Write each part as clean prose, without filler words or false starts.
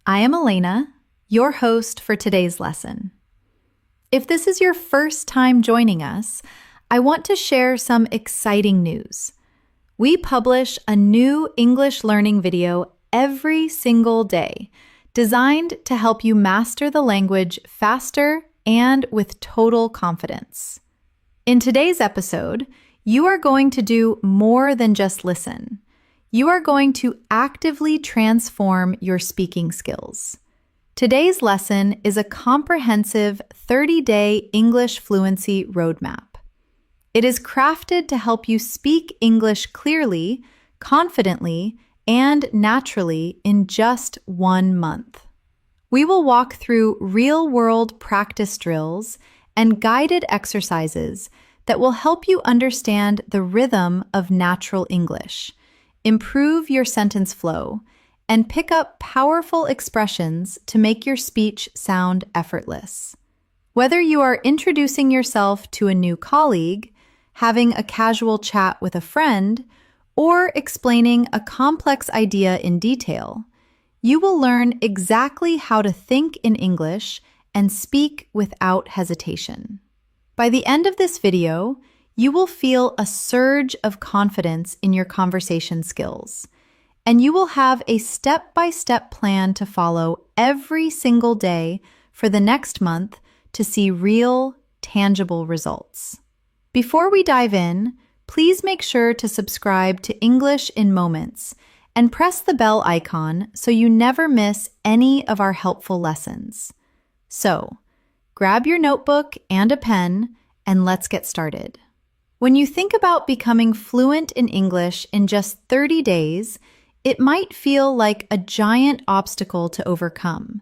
I am Elena, your host for today's lesson. If this is your first time joining us, I want to share some exciting news. We publish a new English learning video every single day, designed to help you master the language faster and with total confidence. In today's episode, you are going to do more than just listen. You are going to actively transform your speaking skills. Today's lesson is a comprehensive 30-day English fluency roadmap. It is crafted to help you speak English clearly, confidently, and naturally in just 1 month. We will walk through real-world practice drills and guided exercises that will help you understand the rhythm of natural English, improve your sentence flow, and pick up powerful expressions to make your speech sound effortless. Whether you are introducing yourself to a new colleague, having a casual chat with a friend, or explaining a complex idea in detail, you will learn exactly how to think in English and speak without hesitation. By the end of this video, you will feel a surge of confidence in your conversation skills, and you will have a step-by-step plan to follow every single day for the next month to see real, tangible results. Before we dive in, please make sure to subscribe to English in Moments and press the bell icon so you never miss any of our helpful lessons. So, grab your notebook and a pen, and let's get started. When you think about becoming fluent in English in just 30 days, it might feel like a giant obstacle to overcome,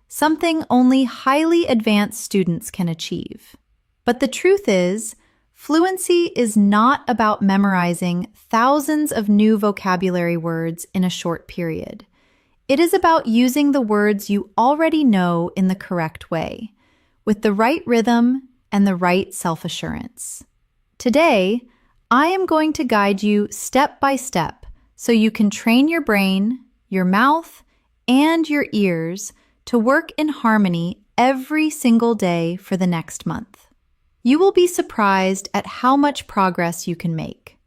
something only highly advanced students can achieve. But the truth is, fluency is not about memorizing thousands of new vocabulary words in a short period. It is about using the words you already know in the correct way, with the right rhythm and the right self-assurance. Today, I am going to guide you step by step so you can train your brain, your mouth, and your ears to work in harmony every single day for the next month. You will be surprised at how much progress you can make.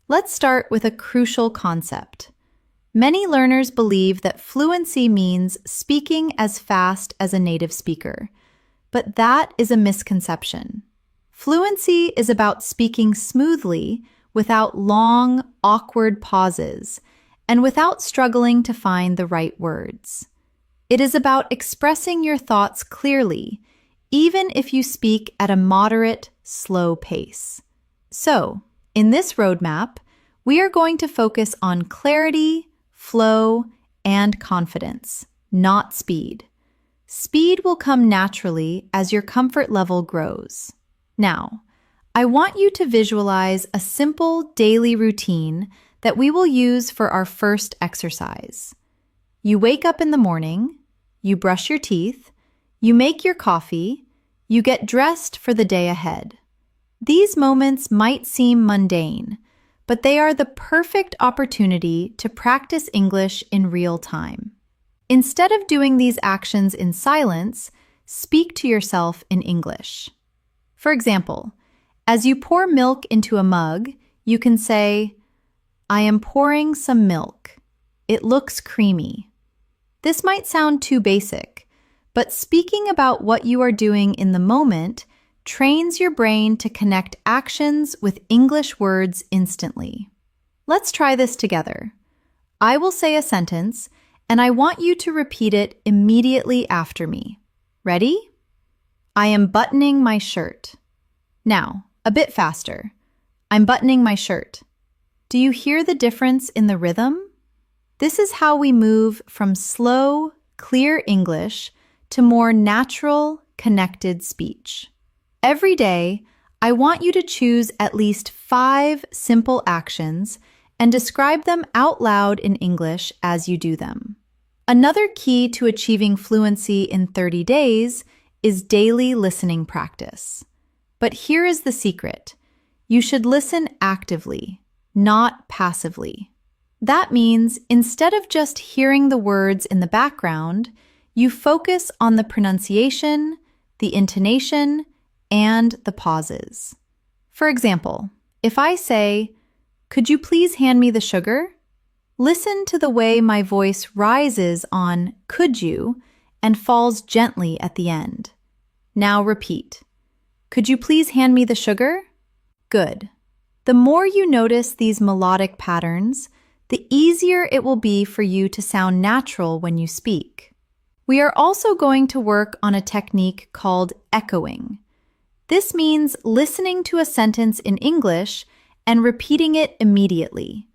Let's start with a crucial concept. Many learners believe that fluency means speaking as fast as a native speaker, but that is a misconception. Fluency is about speaking smoothly without long, awkward pauses and without struggling to find the right words. It is about expressing your thoughts clearly, even if you speak at a moderate, slow pace. So, in this roadmap, we are going to focus on clarity, flow, and confidence, not speed. Speed will come naturally as your comfort level grows. Now, I want you to visualize a simple daily routine that we will use for our first exercise. You wake up in the morning, you brush your teeth, you make your coffee, you get dressed for the day ahead. These moments might seem mundane, but they are the perfect opportunity to practice English in real time. Instead of doing these actions in silence, speak to yourself in English. For example, as you pour milk into a mug, you can say, "I am pouring some milk. It looks creamy." This might sound too basic, but speaking about what you are doing in the moment trains your brain to connect actions with English words instantly. Let's try this together. I will say a sentence, and I want you to repeat it immediately after me. Ready? I am buttoning my shirt. Now, a bit faster. I'm buttoning my shirt. Do you hear the difference in the rhythm? This is how we move from slow, clear English to more natural, connected speech. Every day, I want you to choose at least 5 simple actions and describe them out loud in English as you do them. Another key to achieving fluency in 30 days is daily listening practice. But here is the secret. You should listen actively, not passively. That means instead of just hearing the words in the background, you focus on the pronunciation, the intonation, and the pauses. For example, if I say, "Could you please hand me the sugar?" Listen to the way my voice rises on "could you" and falls gently at the end. Now repeat. "Could you please hand me the sugar?" Good. The more you notice these melodic patterns, the easier it will be for you to sound natural when you speak. We are also going to work on a technique called echoing. This means listening to a sentence in English and repeating it immediately,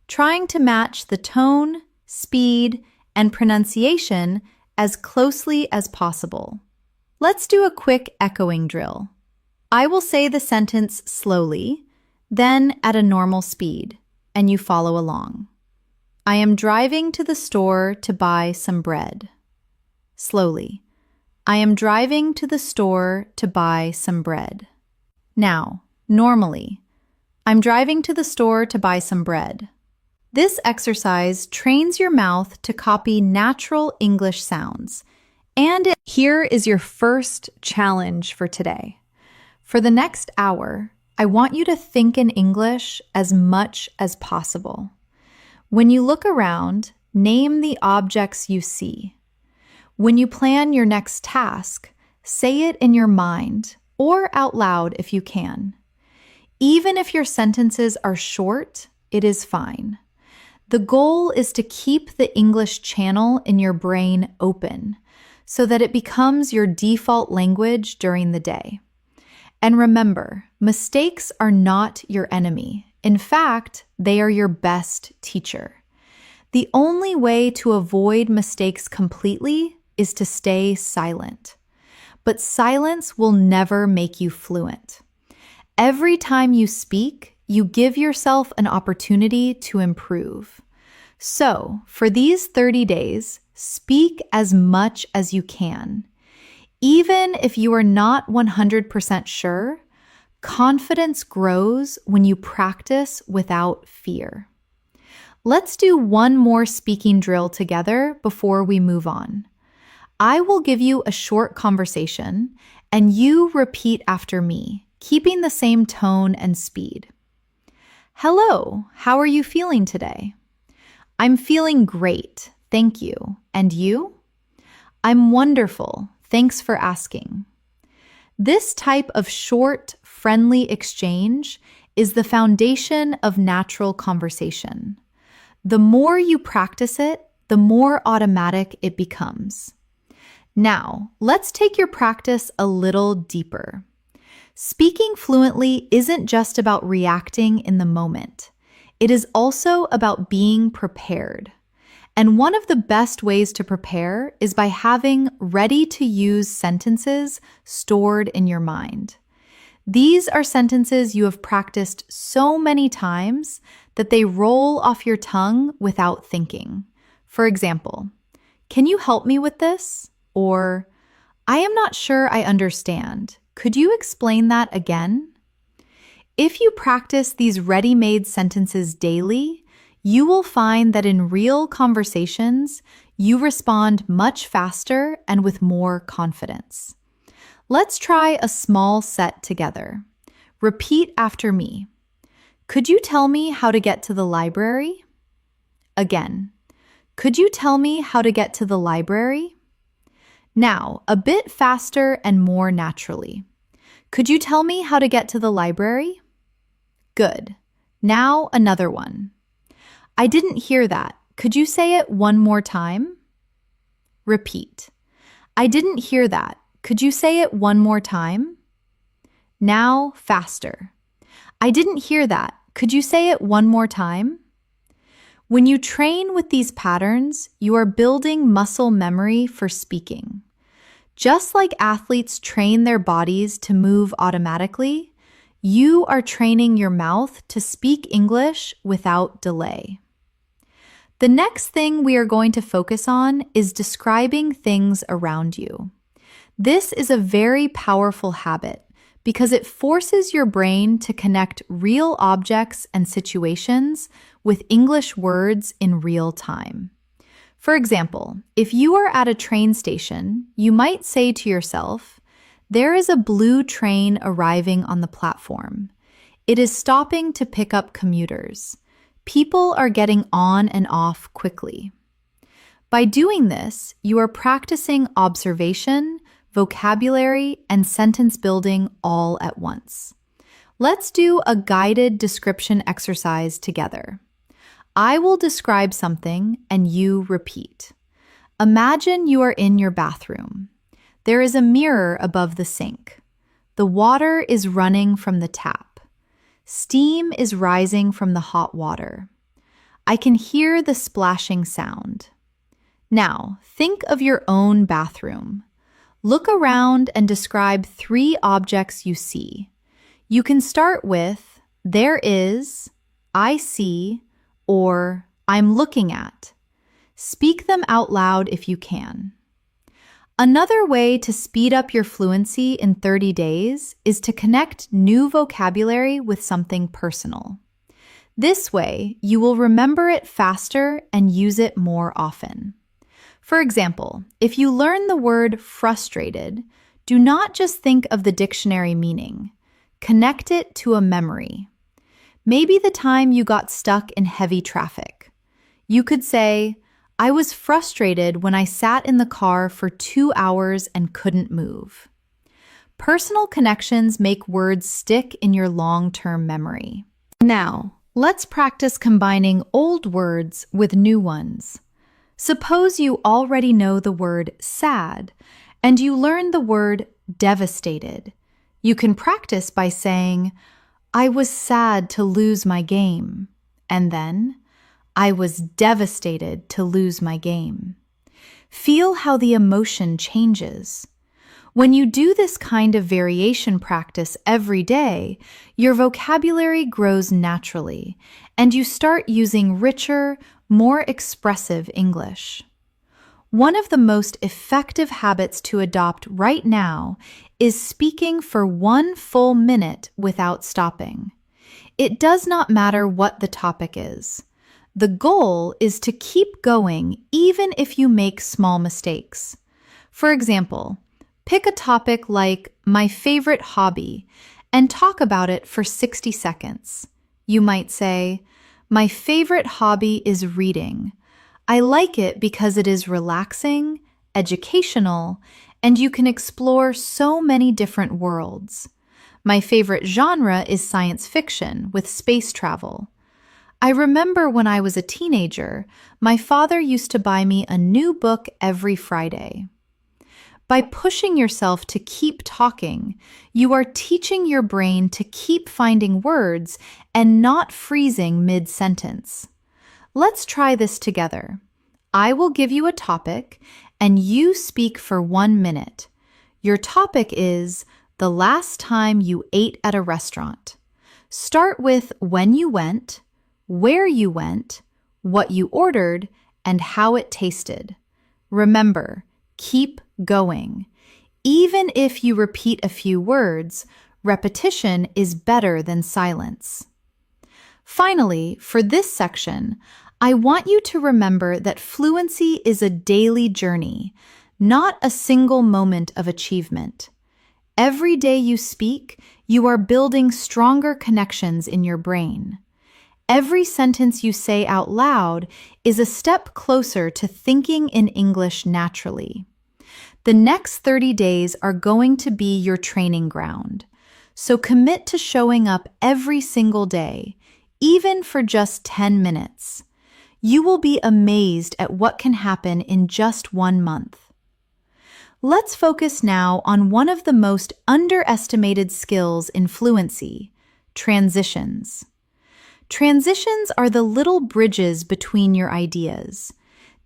trying to match the tone, speed, and pronunciation as closely as possible. Let's do a quick echoing drill. I will say the sentence slowly, then at a normal speed, and you follow along. I am driving to the store to buy some bread. Slowly. I am driving to the store to buy some bread. Now, normally. I'm driving to the store to buy some bread. This exercise trains your mouth to copy natural English sounds. And here is your first challenge for today. For the next hour, I want you to think in English as much as possible. When you look around, name the objects you see. When you plan your next task, say it in your mind or out loud if you can. Even if your sentences are short, it is fine. The goal is to keep the English channel in your brain open so that it becomes your default language during the day. And remember, mistakes are not your enemy. In fact, they are your best teacher. The only way to avoid mistakes completely is to stay silent. But silence will never make you fluent. Every time you speak, you give yourself an opportunity to improve. So, for these 30 days, speak as much as you can. Even if you are not 100% sure, confidence grows when you practice without fear. Let's do one more speaking drill together before we move on. I will give you a short conversation, and you repeat after me, keeping the same tone and speed. Hello, how are you feeling today? I'm feeling great, thank you. And you? I'm wonderful, thanks for asking. This type of short, friendly exchange is the foundation of natural conversation. The more you practice it, the more automatic it becomes. Now, let's take your practice a little deeper. Speaking fluently isn't just about reacting in the moment. It is also about being prepared. And one of the best ways to prepare is by having ready-to-use sentences stored in your mind. These are sentences you have practiced so many times that they roll off your tongue without thinking. For example, "Can you help me with this?" Or, "I am not sure I understand. Could you explain that again?" If you practice these ready-made sentences daily, you will find that in real conversations, you respond much faster and with more confidence. Let's try a small set together. Repeat after me. Could you tell me how to get to the library? Again. Could you tell me how to get to the library? Now, a bit faster and more naturally. Could you tell me how to get to the library? Good. Now another one. I didn't hear that. Could you say it one more time? Repeat. I didn't hear that. Could you say it one more time? Now faster. I didn't hear that. Could you say it one more time? When you train with these patterns, you are building muscle memory for speaking. Just like athletes train their bodies to move automatically, you are training your mouth to speak English without delay. The next thing we are going to focus on is describing things around you. This is a very powerful habit because it forces your brain to connect real objects and situations with English words in real time. For example, if you are at a train station, you might say to yourself, "There is a blue train arriving on the platform. It is stopping to pick up commuters. People are getting on and off quickly." By doing this, you are practicing observation, vocabulary, and sentence building all at once. Let's do a guided description exercise together. I will describe something and you repeat. Imagine you are in your bathroom. There is a mirror above the sink. The water is running from the tap. Steam is rising from the hot water. I can hear the splashing sound. Now, think of your own bathroom. Look around and describe 3 objects you see. You can start with, "There is," "I see," or "I'm looking at." Speak them out loud if you can. Another way to speed up your fluency in 30 days is to connect new vocabulary with something personal. This way, you will remember it faster and use it more often. For example, if you learn the word frustrated, do not just think of the dictionary meaning. Connect it to a memory. Maybe the time you got stuck in heavy traffic. You could say, "I was frustrated when I sat in the car for 2 hours and couldn't move." Personal connections make words stick in your long-term memory. Now, let's practice combining old words with new ones. Suppose you already know the word sad, and you learn the word devastated. You can practice by saying, "I was sad to lose my game," and then, "I was devastated to lose my game." Feel how the emotion changes. When you do this kind of variation practice every day, your vocabulary grows naturally, and you start using richer, more expressive English. One of the most effective habits to adopt right now is speaking for 1 full minute without stopping. It does not matter what the topic is. The goal is to keep going even if you make small mistakes. For example, pick a topic like "my favorite hobby" and talk about it for 60 seconds. You might say, "My favorite hobby is reading. I like it because it is relaxing, educational, and you can explore so many different worlds. My favorite genre is science fiction with space travel. I remember when I was a teenager, my father used to buy me a new book every Friday." By pushing yourself to keep talking, you are teaching your brain to keep finding words and not freezing mid-sentence. Let's try this together. I will give you a topic, and you speak for 1 minute. Your topic is the last time you ate at a restaurant. Start with when you went, where you went, what you ordered, and how it tasted. Remember, keep going. Even if you repeat a few words, repetition is better than silence. Finally, for this section, I want you to remember that fluency is a daily journey, not a single moment of achievement. Every day you speak, you are building stronger connections in your brain. Every sentence you say out loud is a step closer to thinking in English naturally. The next 30 days are going to be your training ground, so commit to showing up every single day, even for just 10 minutes. You will be amazed at what can happen in just 1 month. Let's focus now on one of the most underestimated skills in fluency, transitions. Transitions are the little bridges between your ideas.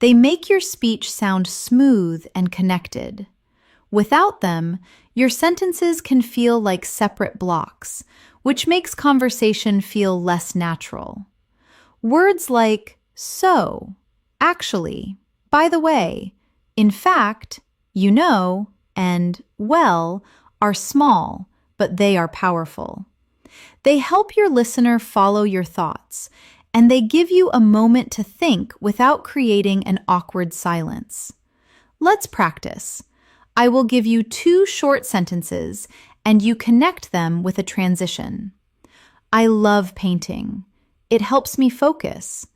They make your speech sound smooth and connected. Without them, your sentences can feel like separate blocks, which makes conversation feel less natural. Words like "so," "actually," "by the way," "in fact," "you know," and "well" are small, but they are powerful. They help your listener follow your thoughts, and they give you a moment to think without creating an awkward silence. Let's practice. I will give you 2 short sentences, and you connect them with a transition. I love painting. It helps me focus.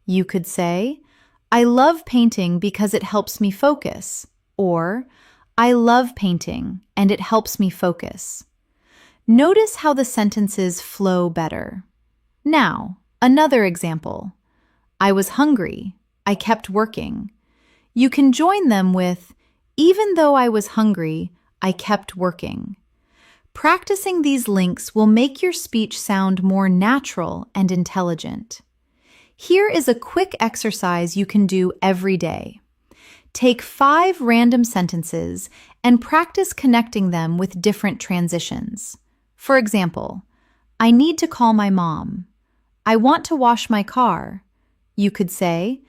You could say, I love painting because it helps me focus, or I love painting and it helps me focus. Notice how the sentences flow better. Now, another example. I was hungry. I kept working. You can join them with, even though I was hungry, I kept working. Practicing these links will make your speech sound more natural and intelligent. Here is a quick exercise you can do every day. Take 5 random sentences and practice connecting them with different transitions. For example, I need to call my mom. I want to wash my car. You could say,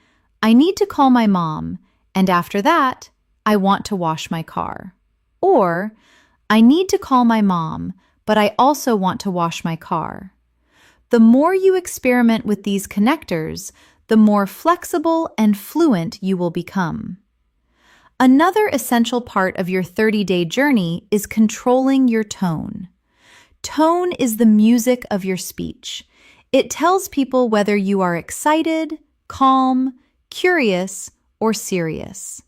I need to call my mom, and after that, I want to wash my car. Or, I need to call my mom, but I also want to wash my car. The more you experiment with these connectors, the more flexible and fluent you will become. Another essential part of your 30-day journey is controlling your tone. Tone is the music of your speech. It tells people whether you are excited, calm, curious, or serious.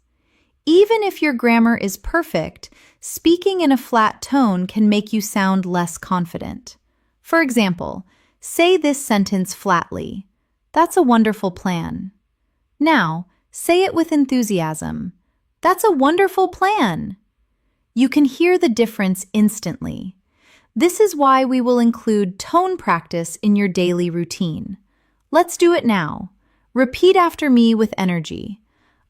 Even if your grammar is perfect, speaking in a flat tone can make you sound less confident. For example, say this sentence flatly. That's a wonderful plan. Now, say it with enthusiasm. That's a wonderful plan. You can hear the difference instantly. This is why we will include tone practice in your daily routine. Let's do it now. Repeat after me with energy.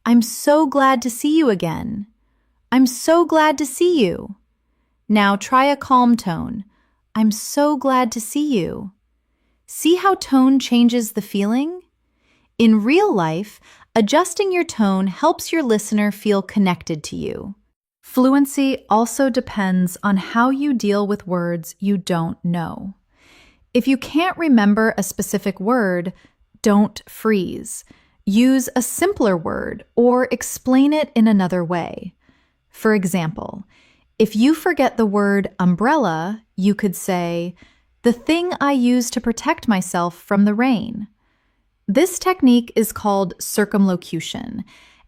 I'm so glad to see you again. I'm so glad to see you. Now try a calm tone. I'm so glad to see you. See how tone changes the feeling? In real life, adjusting your tone helps your listener feel connected to you. Fluency also depends on how you deal with words you don't know. If you can't remember a specific word, don't freeze. Use a simpler word or explain it in another way. For example, if you forget the word umbrella, you could say, the thing I use to protect myself from the rain. This technique is called circumlocution,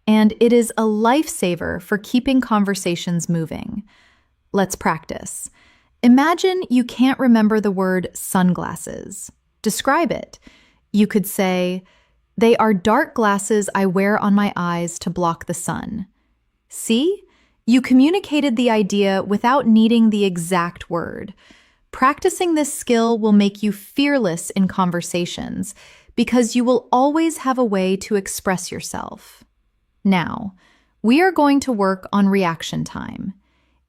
and it is a lifesaver for keeping conversations moving. Let's practice. Imagine you can't remember the word sunglasses. Describe it. You could say, they are dark glasses I wear on my eyes to block the sun. See? You communicated the idea without needing the exact word. Practicing this skill will make you fearless in conversations because you will always have a way to express yourself. Now, we are going to work on reaction time.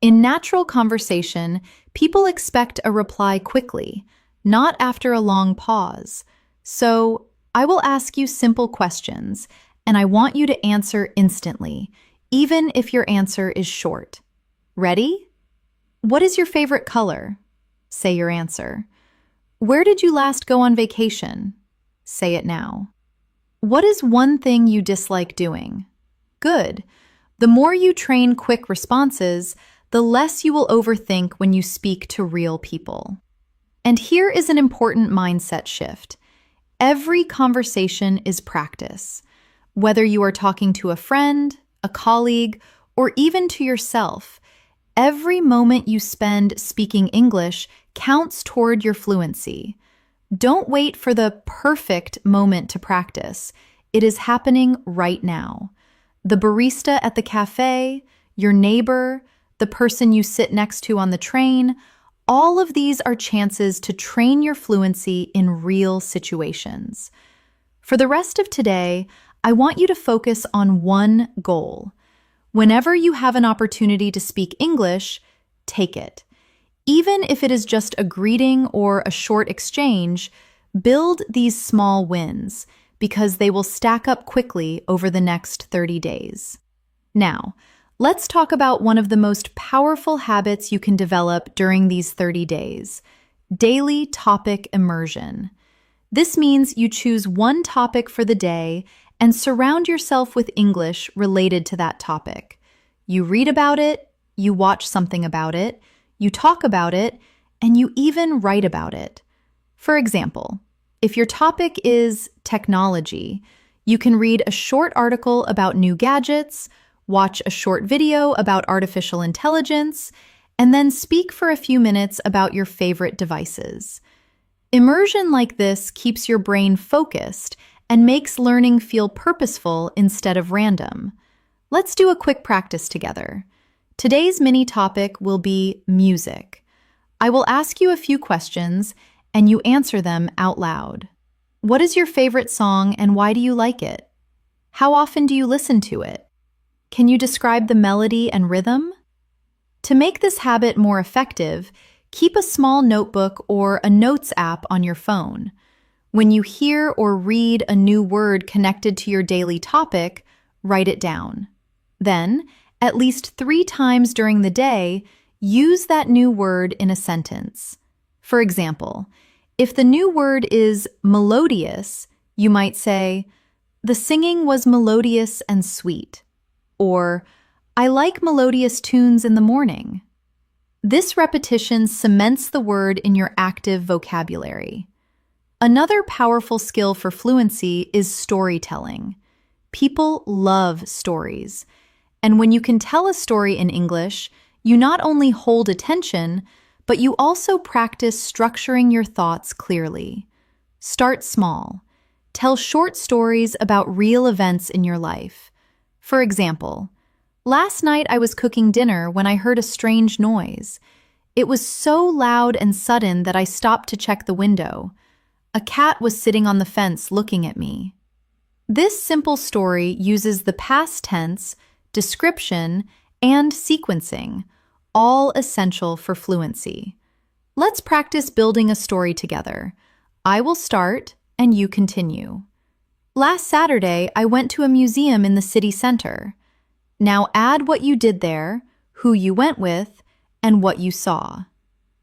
In natural conversation, people expect a reply quickly, not after a long pause. So, I will ask you simple questions, and I want you to answer instantly, even if your answer is short. Ready? What is your favorite color? Say your answer. Where did you last go on vacation? Say it now. What is one thing you dislike doing? Good. The more you train quick responses, the less you will overthink when you speak to real people. And here is an important mindset shift. Every conversation is practice. Whether you are talking to a friend, a colleague, or even to yourself, every moment you spend speaking English counts toward your fluency. Don't wait for the perfect moment to practice. It is happening right now. The barista at the cafe, your neighbor, the person you sit next to on the train, all of these are chances to train your fluency in real situations. For the rest of today, I want you to focus on one goal. Whenever you have an opportunity to speak English, take it. Even if it is just a greeting or a short exchange, build these small wins because they will stack up quickly over the next 30 days. Now, Let's talk about one of the most powerful habits you can develop during these 30 days: daily topic immersion. This means you choose one topic for the day and surround yourself with English related to that topic. You read about it, you watch something about it, you talk about it, and you even write about it. For example, if your topic is technology, you can read a short article about new gadgets, watch a short video about artificial intelligence, and then speak for a few minutes about your favorite devices. Immersion like this keeps your brain focused and makes learning feel purposeful instead of random. Let's do a quick practice together. Today's mini topic will be music. I will ask you a few questions and you answer them out loud. What is your favorite song and why do you like it? How often do you listen to it? Can you describe the melody and rhythm? To make this habit more effective, keep a small notebook or a notes app on your phone. When you hear or read a new word connected to your daily topic, write it down. Then, at least 3 times during the day, use that new word in a sentence. For example, if the new word is melodious, you might say, "The singing was melodious and sweet." Or, "I like melodious tunes in the morning." This repetition cements the word in your active vocabulary. Another powerful skill for fluency is storytelling. People love stories. And when you can tell a story in English, you not only hold attention, but you also practice structuring your thoughts clearly. Start small. Tell short stories about real events in your life. For example, last night I was cooking dinner when I heard a strange noise. It was so loud and sudden that I stopped to check the window. A cat was sitting on the fence looking at me. This simple story uses the past tense, description, and sequencing, all essential for fluency. Let's practice building a story together. I will start and you continue. Last Saturday, I went to a museum in the city center. Now add what you did there, who you went with, and what you saw.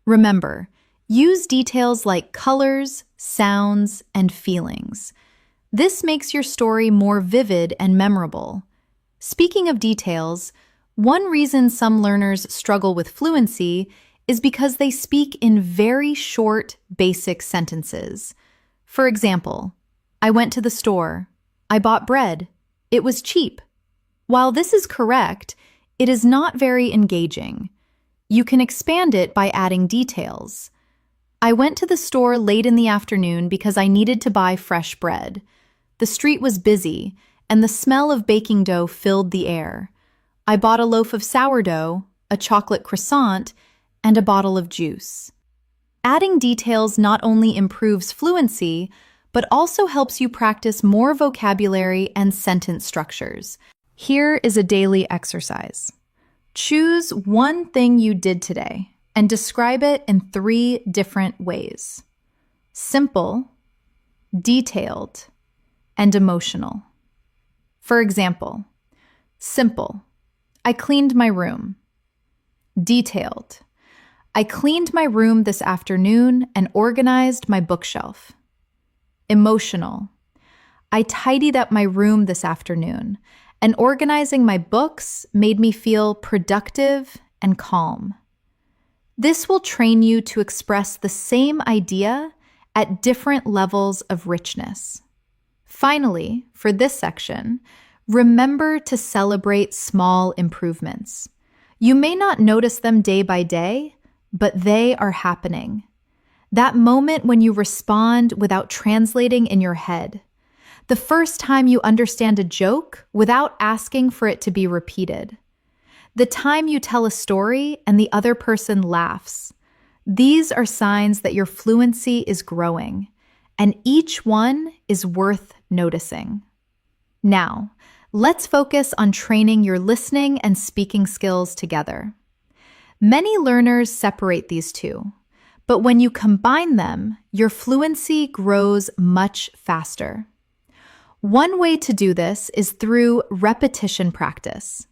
Remember, use details like colors, sounds, and feelings. This makes your story more vivid and memorable. Speaking of details, one reason some learners struggle with fluency is because they speak in very short, basic sentences. For example, "I went to the store. I bought bread. It was cheap." While this is correct, it is not very engaging. You can expand it by adding details. "I went to the store late in the afternoon because I needed to buy fresh bread. The street was busy, and the smell of baking dough filled the air. I bought a loaf of sourdough, a chocolate croissant, and a bottle of juice." Adding details not only improves fluency, but also helps you practice more vocabulary and sentence structures. Here is a daily exercise. Choose one thing you did today and describe it in 3 different ways: simple, detailed, and emotional. For example, simple, "I cleaned my room." Detailed, "I cleaned my room this afternoon and organized my bookshelf." Emotional, "I tidied up my room this afternoon, and organizing my books made me feel productive and calm." This will train you to express the same idea at different levels of richness. Finally, for this section, remember to celebrate small improvements. You may not notice them day by day, but they are happening. That moment when you respond without translating in your head. The first time you understand a joke without asking for it to be repeated. The time you tell a story and the other person laughs. These are signs that your fluency is growing, and each one is worth noticing. Now, let's focus on training your listening and speaking skills together. Many learners separate these two, but when you combine them, your fluency grows much faster. One way to do this is through repetition practice.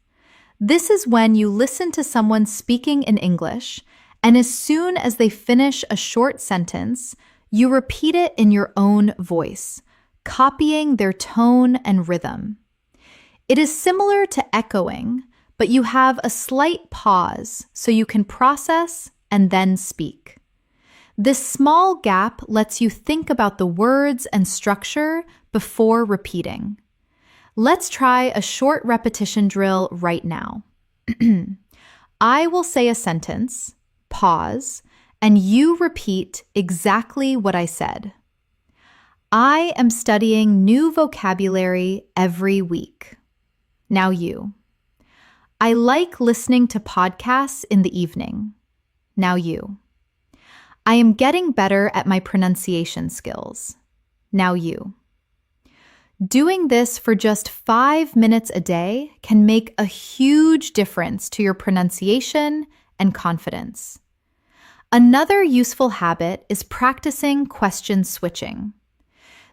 This is when you listen to someone speaking in English, and as soon as they finish a short sentence, you repeat it in your own voice, copying their tone and rhythm. It is similar to echoing, but you have a slight pause so you can process and then speak. This small gap lets you think about the words and structure before repeating. Let's try a short repetition drill right now. I will say a sentence, pause, and you repeat exactly what I said. I am studying new vocabulary every week. Now you. I like listening to podcasts in the evening. Now you. I am getting better at my pronunciation skills. Now you. Doing this for just 5 minutes a day can make a huge difference to your pronunciation and confidence. Another useful habit is practicing question switching.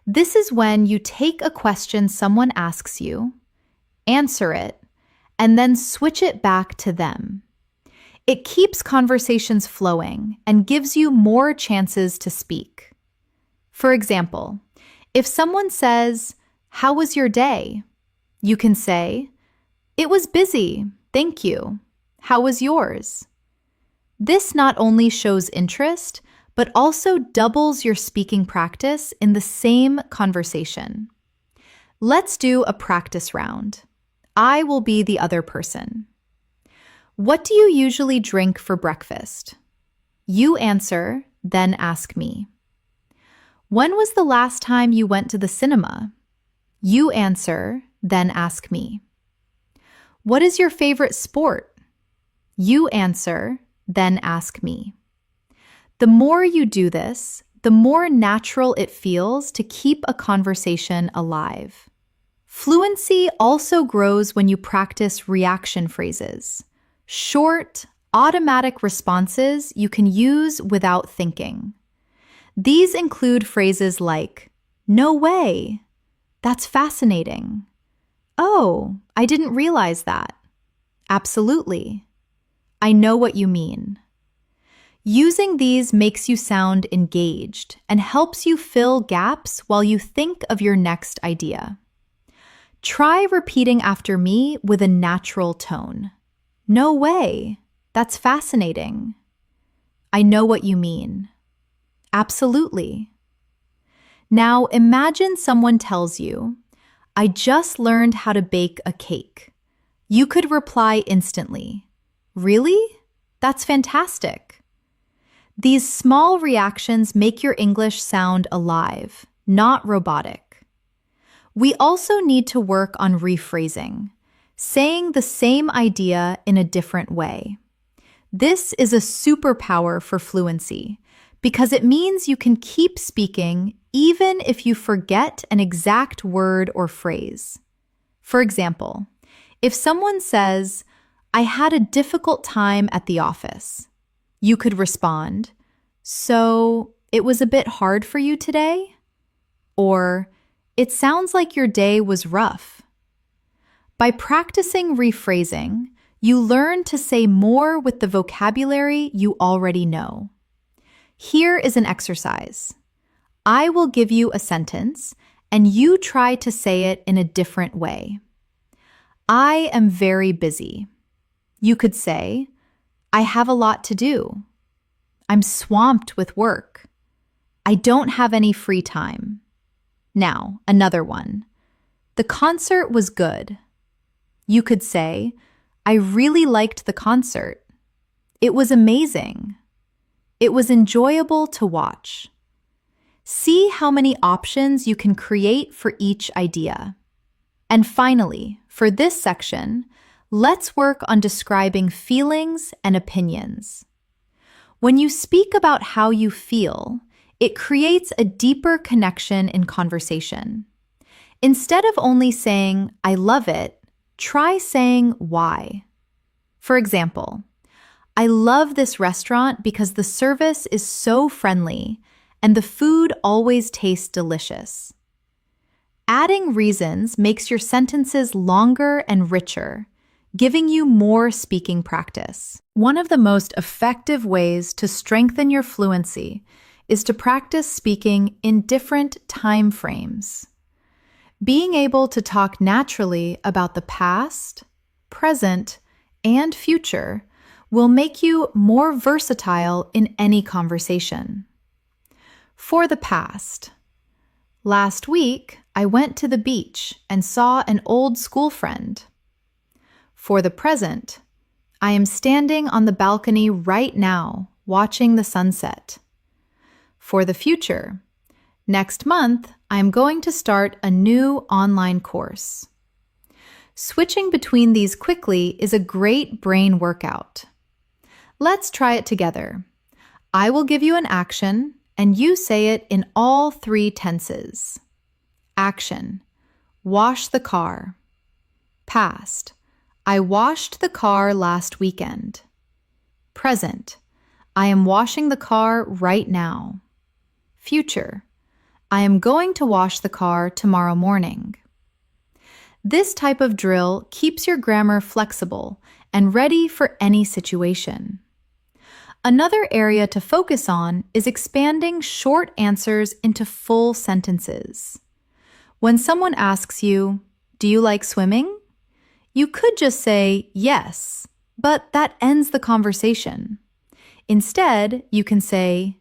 This is when you take a question someone asks you, answer it, and then switch it back to them. It keeps conversations flowing and gives you more chances to speak. For example, if someone says, "How was your day?" you can say, "It was busy, thank you. How was yours?" This not only shows interest, but also doubles your speaking practice in the same conversation. Let's do a practice round. I will be the other person. What do you usually drink for breakfast? You answer, then ask me. When was the last time you went to the cinema? You answer, then ask me. What is your favorite sport? You answer, then ask me. The more you do this, the more natural it feels to keep a conversation alive. Fluency also grows when you practice reaction phrases, short, automatic responses you can use without thinking. These include phrases like, "No way," "That's fascinating," "Oh, I didn't realize that," "Absolutely," "I know what you mean." Using these makes you sound engaged and helps you fill gaps while you think of your next idea. Try repeating after me with a natural tone. "No way, that's fascinating." "I know what you mean." "Absolutely." Now imagine someone tells you, "I just learned how to bake a cake." You could reply instantly, "Really? That's fantastic." These small reactions make your English sound alive, not robotic. We also need to work on rephrasing, saying the same idea in a different way. This is a superpower for fluency because it means you can keep speaking even if you forget an exact word or phrase. For example, if someone says, "I had a difficult time at the office," you could respond, "So, it was a bit hard for you today?" Or, "It sounds like your day was rough." By practicing rephrasing, you learn to say more with the vocabulary you already know. Here is an exercise. I will give you a sentence, and you try to say it in a different way. I am very busy. You could say, "I have a lot to do." "I'm swamped with work." "I don't have any free time." Now, another one. "The concert was good." You could say, "I really liked the concert." "It was amazing." "It was enjoyable to watch." See how many options you can create for each idea. And finally, for this section, let's work on describing feelings and opinions. When you speak about how you feel, it creates a deeper connection in conversation. Instead of only saying, "I love it," try saying why. For example, "I love this restaurant because the service is so friendly and the food always tastes delicious." Adding reasons makes your sentences longer and richer, giving you more speaking practice. One of the most effective ways to strengthen your fluency is to practice speaking in different time frames. Being able to talk naturally about the past, present, and future will make you more versatile in any conversation. For the past, last week I went to the beach and saw an old school friend. For the present, I am standing on the balcony right now, watching the sunset. For the future, next month, I am going to start a new online course. Switching between these quickly is a great brain workout. Let's try it together. I will give you an action, and you say it in all three tenses. Action: wash the car. Past: I washed the car last weekend. Present: I am washing the car right now. Future: I am going to wash the car tomorrow morning. This type of drill keeps your grammar flexible and ready for any situation. Another area to focus on is expanding short answers into full sentences. When someone asks you, "Do you like swimming?" you could just say yes, but that ends the conversation. Instead, you can say,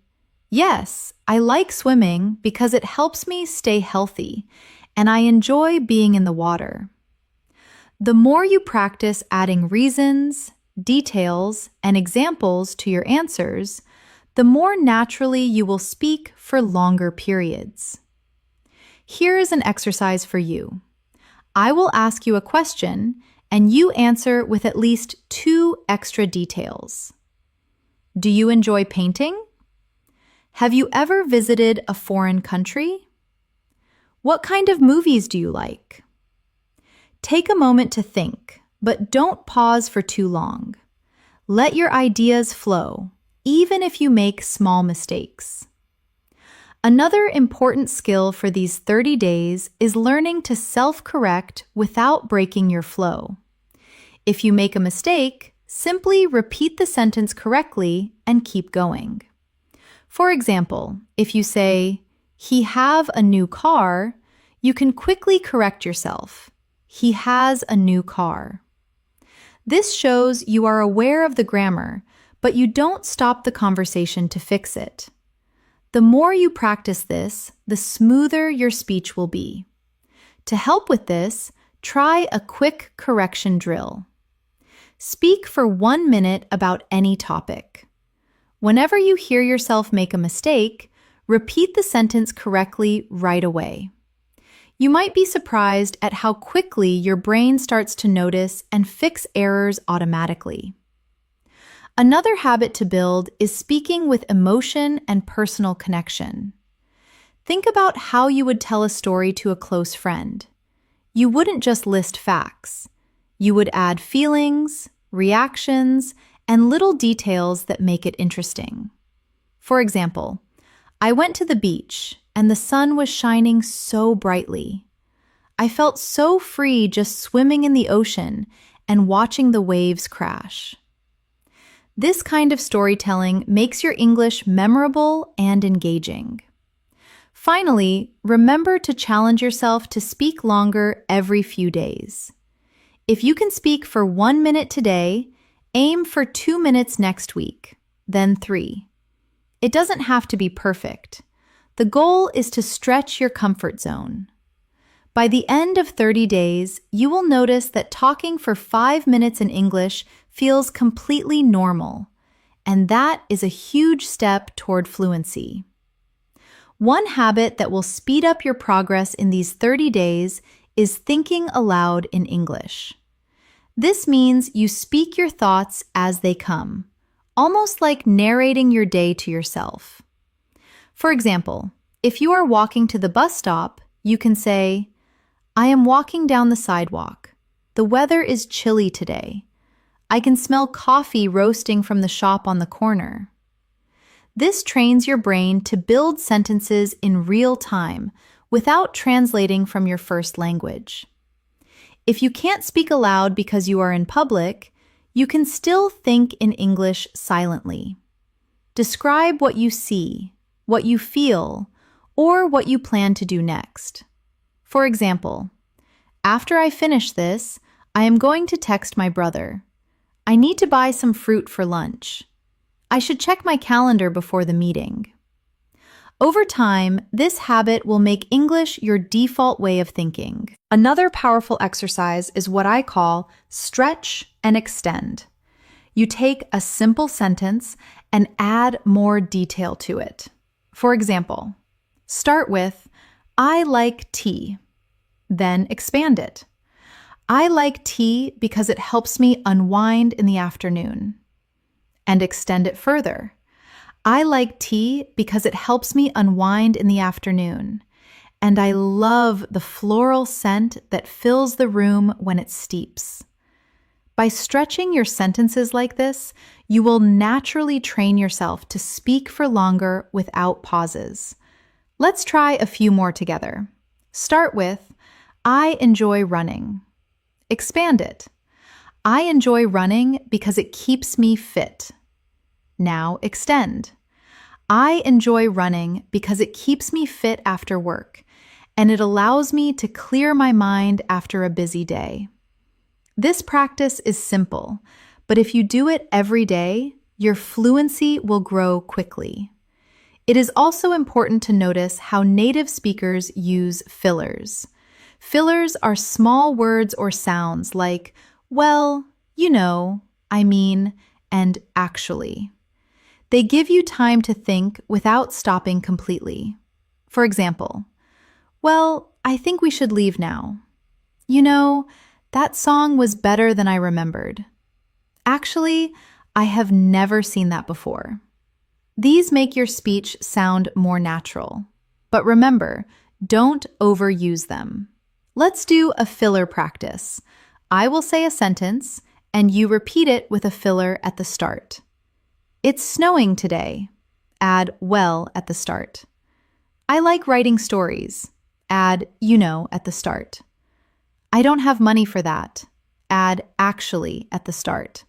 "Yes, I like swimming because it helps me stay healthy, and I enjoy being in the water." The more you practice adding reasons, details, and examples to your answers, the more naturally you will speak for longer periods. Here is an exercise for you. I will ask you a question, and you answer with at least 2 extra details. Do you enjoy painting? Have you ever visited a foreign country? What kind of movies do you like? Take a moment to think, but don't pause for too long. Let your ideas flow, even if you make small mistakes. Another important skill for these 30 days is learning to self-correct without breaking your flow. If you make a mistake, simply repeat the sentence correctly and keep going. For example, if you say, "He have a new car," you can quickly correct yourself. "He has a new car." This shows you are aware of the grammar, but you don't stop the conversation to fix it. The more you practice this, the smoother your speech will be. To help with this, try a quick correction drill. Speak for 1 minute about any topic. Whenever you hear yourself make a mistake, repeat the sentence correctly right away. You might be surprised at how quickly your brain starts to notice and fix errors automatically. Another habit to build is speaking with emotion and personal connection. Think about how you would tell a story to a close friend. You wouldn't just list facts. You would add feelings, reactions, and little details that make it interesting. For example, I went to the beach and the sun was shining so brightly. I felt so free just swimming in the ocean and watching the waves crash. This kind of storytelling makes your English memorable and engaging. Finally, remember to challenge yourself to speak longer every few days. If you can speak for 1 minute today, aim for 2 minutes next week, then 3. It doesn't have to be perfect. The goal is to stretch your comfort zone. By the end of 30 days, you will notice that talking for 5 minutes in English feels completely normal, and that is a huge step toward fluency. One habit that will speed up your progress in these 30 days is thinking aloud in English. This means you speak your thoughts as they come, almost like narrating your day to yourself. For example, if you are walking to the bus stop, you can say, "I am walking down the sidewalk. The weather is chilly today. I can smell coffee roasting from the shop on the corner." This trains your brain to build sentences in real time without translating from your first language. If you can't speak aloud because you are in public, you can still think in English silently. Describe what you see, what you feel, or what you plan to do next. For example, after I finish this, I am going to text my brother. I need to buy some fruit for lunch. I should check my calendar before the meeting. Over time, this habit will make English your default way of thinking. Another powerful exercise is what I call stretch and extend. You take a simple sentence and add more detail to it. For example, start with, I like tea. Then expand it. I like tea because it helps me unwind in the afternoon. And extend it further. I like tea because it helps me unwind in the afternoon, and I love the floral scent that fills the room when it steeps. By stretching your sentences like this, you will naturally train yourself to speak for longer without pauses. Let's try a few more together. Start with, I enjoy running. Expand it. I enjoy running because it keeps me fit. Now extend. I enjoy running because it keeps me fit after work, and it allows me to clear my mind after a busy day. This practice is simple, but if you do it every day, your fluency will grow quickly. It is also important to notice how native speakers use fillers. Fillers are small words or sounds like, well, you know, I mean, and actually. They give you time to think without stopping completely. For example, well, I think we should leave now. You know, that song was better than I remembered. Actually, I have never seen that before. These make your speech sound more natural. But remember, don't overuse them. Let's do a filler practice. I will say a sentence, and you repeat it with a filler at the start. It's snowing today. Add well at the start. I like writing stories. Add you know at the start. I don't have money for that. Add actually at the start.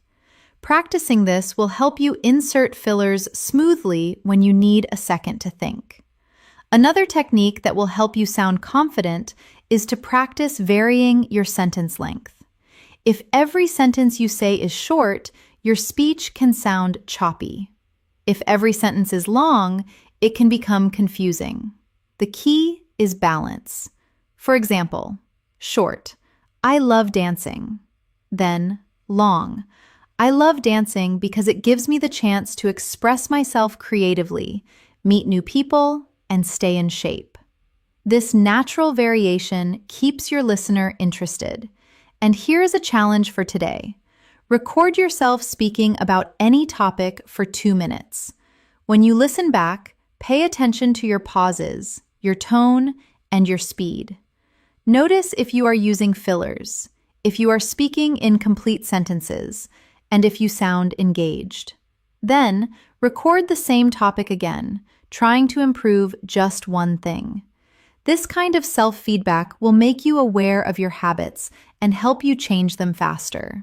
Practicing this will help you insert fillers smoothly when you need a second to think. Another technique that will help you sound confident is to practice varying your sentence length. If every sentence you say is short, your speech can sound choppy. If every sentence is long, it can become confusing. The key is balance. For example, short, I love dancing. Then, long, I love dancing because it gives me the chance to express myself creatively, meet new people, and stay in shape. This natural variation keeps your listener interested. And here is a challenge for today. Record yourself speaking about any topic for 2 minutes. When you listen back, pay attention to your pauses, your tone, and your speed. Notice if you are using fillers, if you are speaking in complete sentences, and if you sound engaged. Then, record the same topic again, trying to improve just one thing. This kind of self-feedback will make you aware of your habits and help you change them faster.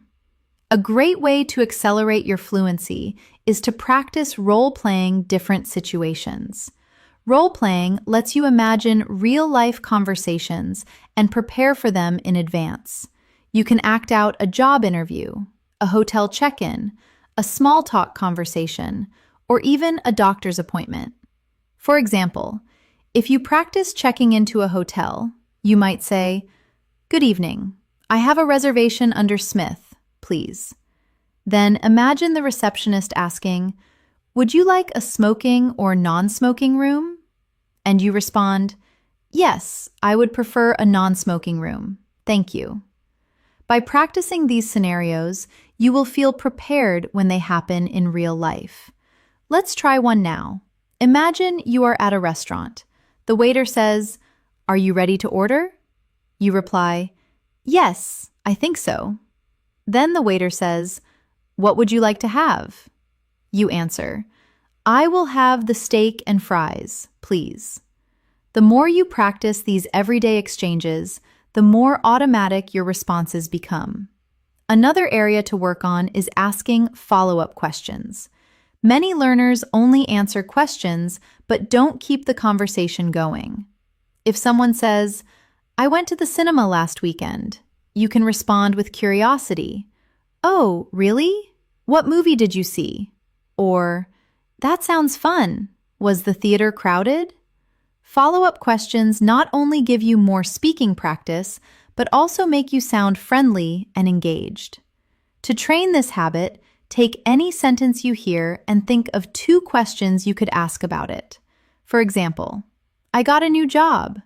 A great way to accelerate your fluency is to practice role-playing different situations. Role-playing lets you imagine real-life conversations and prepare for them in advance. You can act out a job interview, a hotel check-in, a small talk conversation, or even a doctor's appointment. For example, if you practice checking into a hotel, you might say, "Good evening. I have a reservation under Smith. Please." Then imagine the receptionist asking, "Would you like a smoking or non-smoking room?" And you respond, "Yes, I would prefer a non-smoking room. Thank you." By practicing these scenarios, you will feel prepared when they happen in real life. Let's try one now. Imagine you are at a restaurant. The waiter says, "Are you ready to order?" You reply, "Yes, I think so." Then the waiter says, "What would you like to have?" You answer, "I will have the steak and fries, please." The more you practice these everyday exchanges, the more automatic your responses become. Another area to work on is asking follow-up questions. Many learners only answer questions but don't keep the conversation going. If someone says, "I went to the cinema last weekend," you can respond with curiosity. "Oh, really? What movie did you see?" Or, "That sounds fun. Was the theater crowded?" Follow-up questions not only give you more speaking practice, but also make you sound friendly and engaged. To train this habit, take any sentence you hear and think of 2 questions you could ask about it. For example, "I got a new job."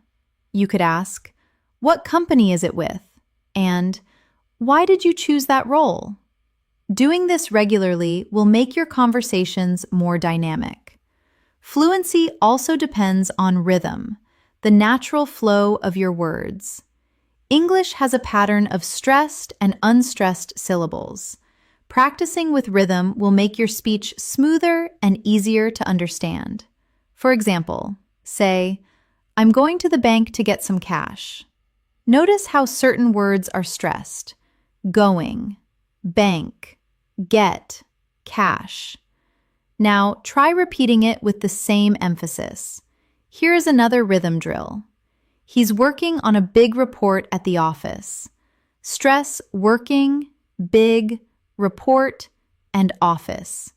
You could ask, "What company is it with?" And, "Why did you choose that role?" Doing this regularly will make your conversations more dynamic. Fluency also depends on rhythm, the natural flow of your words. English has a pattern of stressed and unstressed syllables. Practicing with rhythm will make your speech smoother and easier to understand. For example, say, "I'm going to the bank to get some cash." Notice how certain words are stressed: going, bank, get, cash. Now, try repeating it with the same emphasis. Here is another rhythm drill. "He's working on a big report at the office." Stress working, big, report, and office.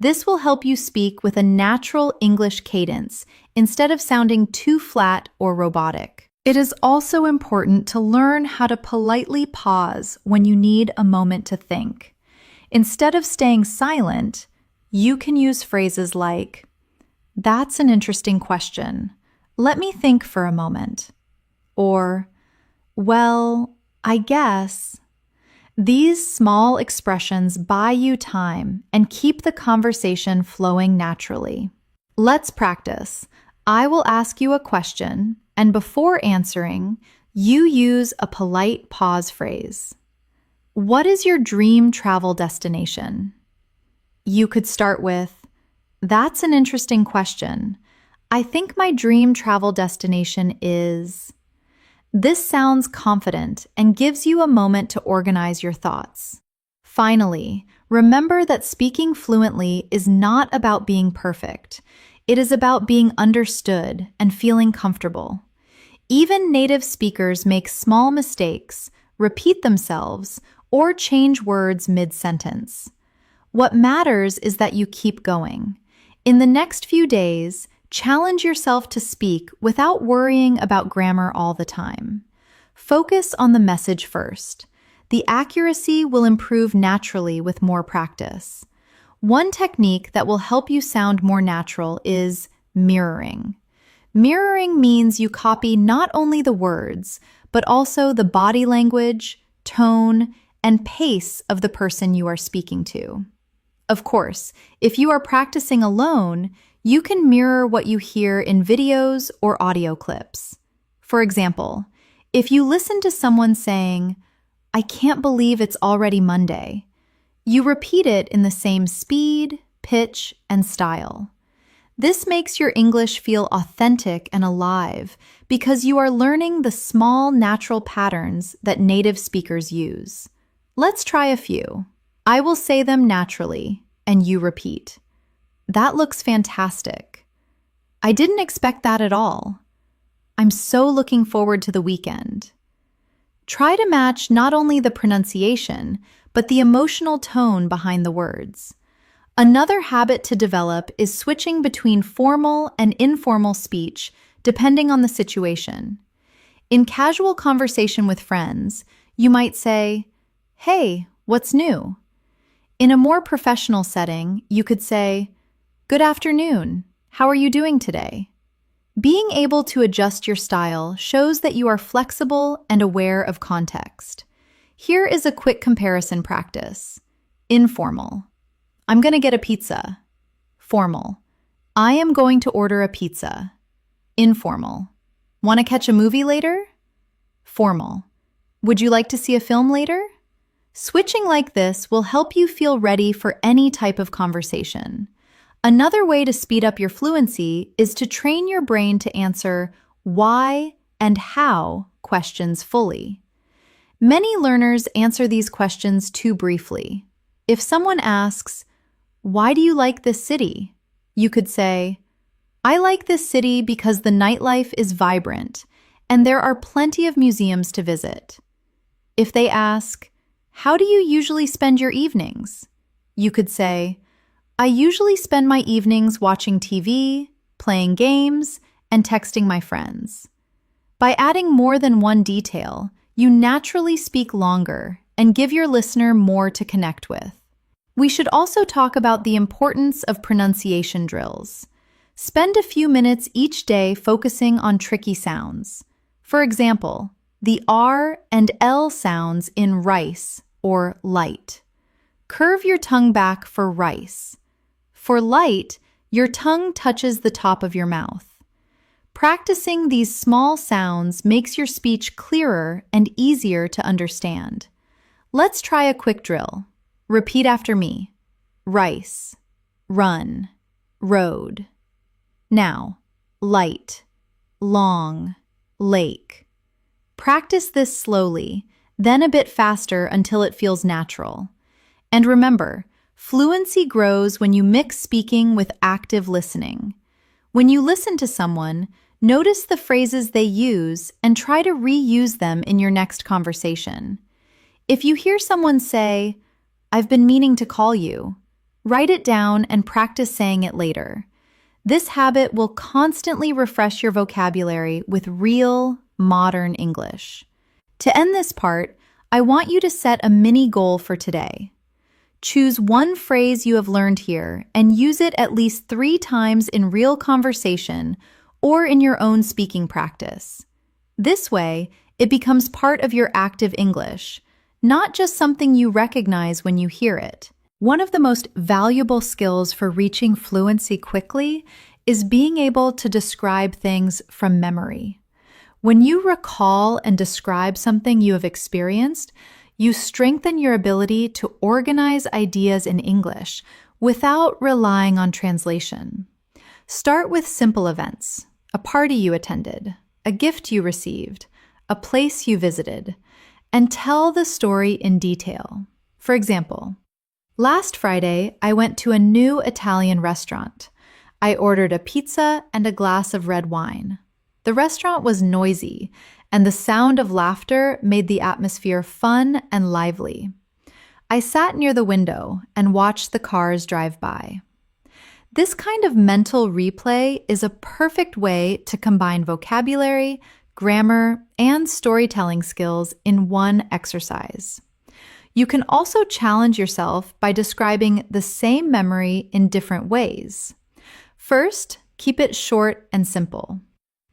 This will help you speak with a natural English cadence instead of sounding too flat or robotic. It is also important to learn how to politely pause when you need a moment to think. Instead of staying silent, you can use phrases like, "That's an interesting question. Let me think for a moment." Or, "Well, I guess." These small expressions buy you time and keep the conversation flowing naturally. Let's practice. I will ask you a question, and before answering, you use a polite pause phrase. "What is your dream travel destination?" You could start with, "That's an interesting question. I think my dream travel destination is..." This sounds confident and gives you a moment to organize your thoughts. Finally, remember that speaking fluently is not about being perfect. It is about being understood and feeling comfortable. Even native speakers make small mistakes, repeat themselves, or change words mid-sentence. What matters is that you keep going. In the next few days, challenge yourself to speak without worrying about grammar all the time. Focus on the message first. The accuracy will improve naturally with more practice. One technique that will help you sound more natural is mirroring. Mirroring means you copy not only the words, but also the body language, tone, and pace of the person you are speaking to. Of course, if you are practicing alone, you can mirror what you hear in videos or audio clips. For example, if you listen to someone saying, "I can't believe it's already Monday," you repeat it in the same speed, pitch, and style. This makes your English feel authentic and alive because you are learning the small natural patterns that native speakers use. Let's try a few. I will say them naturally, and you repeat. "That looks fantastic." "I didn't expect that at all." "I'm so looking forward to the weekend." Try to match not only the pronunciation, but the emotional tone behind the words. Another habit to develop is switching between formal and informal speech depending on the situation. In casual conversation with friends, you might say, "Hey, what's new?" In a more professional setting, you could say, "Good afternoon. How are you doing today?" Being able to adjust your style shows that you are flexible and aware of context. Here is a quick comparison practice. Informal. "I'm going to get a pizza." Formal. "I am going to order a pizza." Informal. "Want to catch a movie later?" Formal. "Would you like to see a film later?" Switching like this will help you feel ready for any type of conversation. Another way to speed up your fluency is to train your brain to answer why and how questions fully. Many learners answer these questions too briefly. If someone asks, "Why do you like this city?" you could say, "I like this city because the nightlife is vibrant and there are plenty of museums to visit." If they ask, "How do you usually spend your evenings?" you could say, "I usually spend my evenings watching TV, playing games, and texting my friends." By adding more than one detail, you naturally speak longer and give your listener more to connect with. We should also talk about the importance of pronunciation drills. Spend a few minutes each day focusing on tricky sounds. For example, the R and L sounds in rice or light. Curve your tongue back for rice. For light, your tongue touches the top of your mouth. Practicing these small sounds makes your speech clearer and easier to understand. Let's try a quick drill. Repeat after me. Rice, run, road. Now, light, long, lake. Practice this slowly, then a bit faster until it feels natural. And remember, fluency grows when you mix speaking with active listening. When you listen to someone, notice the phrases they use and try to reuse them in your next conversation. If you hear someone say, "I've been meaning to call you," write it down and practice saying it later. This habit will constantly refresh your vocabulary with real, modern English. To end this part, I want you to set a mini goal for today. Choose one phrase you have learned here and use it at least 3 times in real conversation or in your own speaking practice. This way, it becomes part of your active English, not just something you recognize when you hear it. One of the most valuable skills for reaching fluency quickly is being able to describe things from memory. When you recall and describe something you have experienced, you strengthen your ability to organize ideas in English without relying on translation. Start with simple events: a party you attended, a gift you received, a place you visited, and tell the story in detail. For example, last Friday, I went to a new Italian restaurant. I ordered a pizza and a glass of red wine. The restaurant was noisy, and the sound of laughter made the atmosphere fun and lively. I sat near the window and watched the cars drive by. This kind of mental replay is a perfect way to combine vocabulary, grammar, and storytelling skills in one exercise. You can also challenge yourself by describing the same memory in different ways. First, keep it short and simple.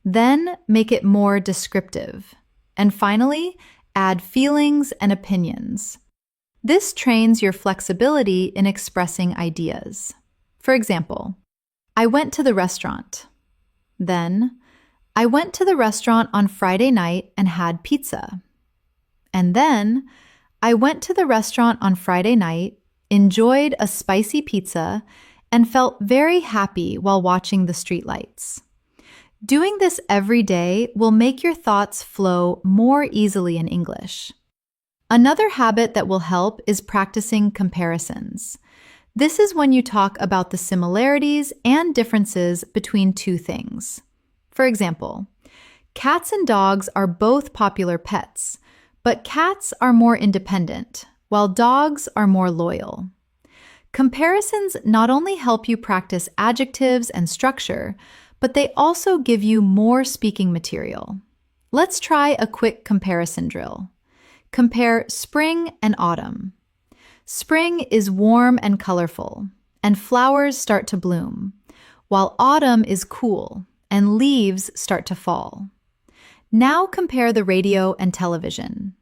Then make it more descriptive. And finally, add feelings and opinions. This trains your flexibility in expressing ideas. For example, I went to the restaurant. Then, I went to the restaurant on Friday night and had pizza. And then, I went to the restaurant on Friday night, enjoyed a spicy pizza, and felt very happy while watching the streetlights. Doing this every day will make your thoughts flow more easily in English. Another habit that will help is practicing comparisons. This is when you talk about the similarities and differences between two things. For example, cats and dogs are both popular pets, but cats are more independent, while dogs are more loyal. Comparisons not only help you practice adjectives and structure, but they also give you more speaking material. Let's try a quick comparison drill. Compare spring and autumn. Spring is warm and colorful, and flowers start to bloom, while autumn is cool, and leaves start to fall. Now compare the radio and television.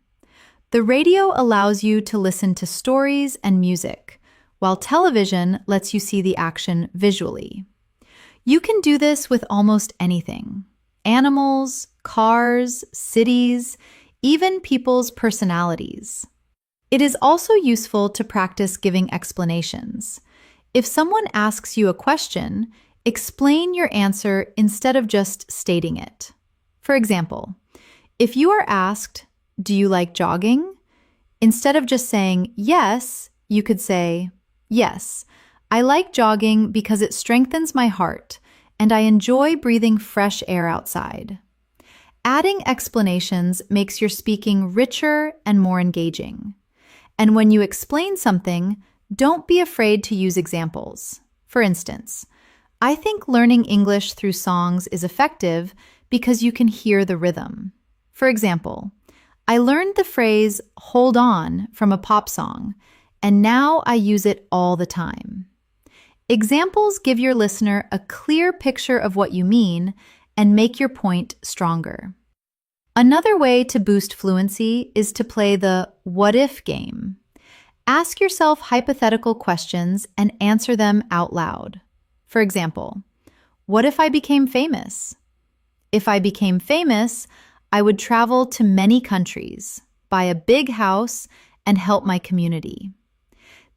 The radio allows you to listen to stories and music, while television lets you see the action visually. You can do this with almost anything: animals, cars, cities, even people's personalities. It is also useful to practice giving explanations. If someone asks you a question, explain your answer instead of just stating it. For example, If you are asked, "Do you like jogging?" instead of just saying yes, you could say, "Yes, I like jogging because it strengthens my heart, and I enjoy breathing fresh air outside." Adding explanations makes your speaking richer and more engaging. And when you explain something, don't be afraid to use examples. For instance, I think learning English through songs is effective because you can hear the rhythm. For example, I learned the phrase "hold on" from a pop song, and now I use it all the time. Examples give your listener a clear picture of what you mean and make your point stronger. Another way to boost fluency is to play the "what if" game. Ask yourself hypothetical questions and answer them out loud. For example, what if I became famous? If I became famous, I would travel to many countries, buy a big house, and help my community.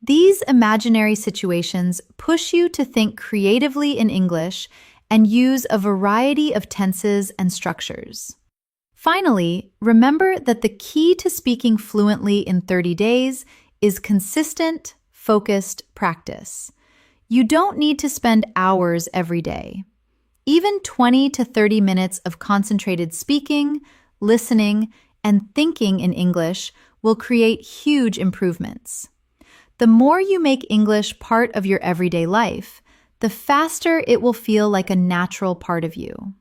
These imaginary situations push you to think creatively in English and use a variety of tenses and structures. Finally, remember that the key to speaking fluently in 30 days is consistent, focused practice. You don't need to spend hours every day. Even 20 to 30 minutes of concentrated speaking, listening, and thinking in English will create huge improvements. The more you make English part of your everyday life, the faster it will feel like a natural part of you.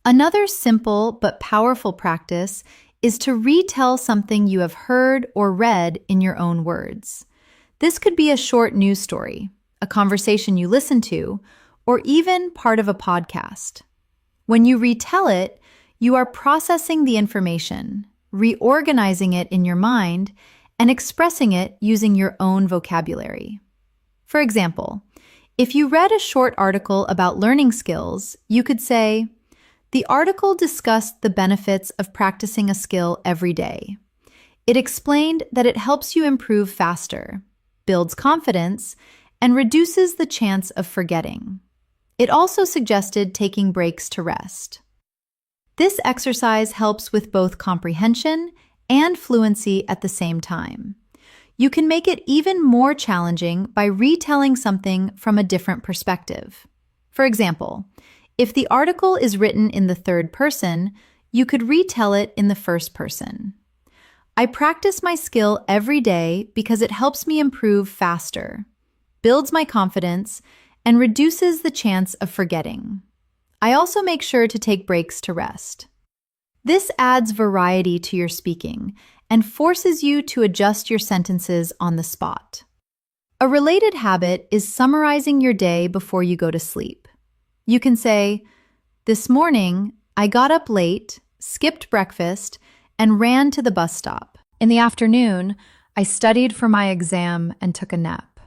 Another simple but powerful practice is to retell something you have heard or read in your own words. This could be a short news story, a conversation you listen to, or even part of a podcast. When you retell it, you are processing the information, reorganizing it in your mind, and expressing it using your own vocabulary. For example, if you read a short article about learning skills, you could say, "The article discussed the benefits of practicing a skill every day. It explained that it helps you improve faster, builds confidence, and reduces the chance of forgetting. It also suggested taking breaks to rest." This exercise helps with both comprehension and fluency at the same time. You can make it even more challenging by retelling something from a different perspective. For example, if the article is written in the third person, you could retell it in the first person. "I practice my skill every day because it helps me improve faster, builds my confidence, and reduces the chance of forgetting. I also make sure to take breaks to rest." This adds variety to your speaking and forces you to adjust your sentences on the spot. A related habit is summarizing your day before you go to sleep. You can say, "This morning, I got up late, skipped breakfast, and ran to the bus stop. In the afternoon, I studied for my exam and took a nap.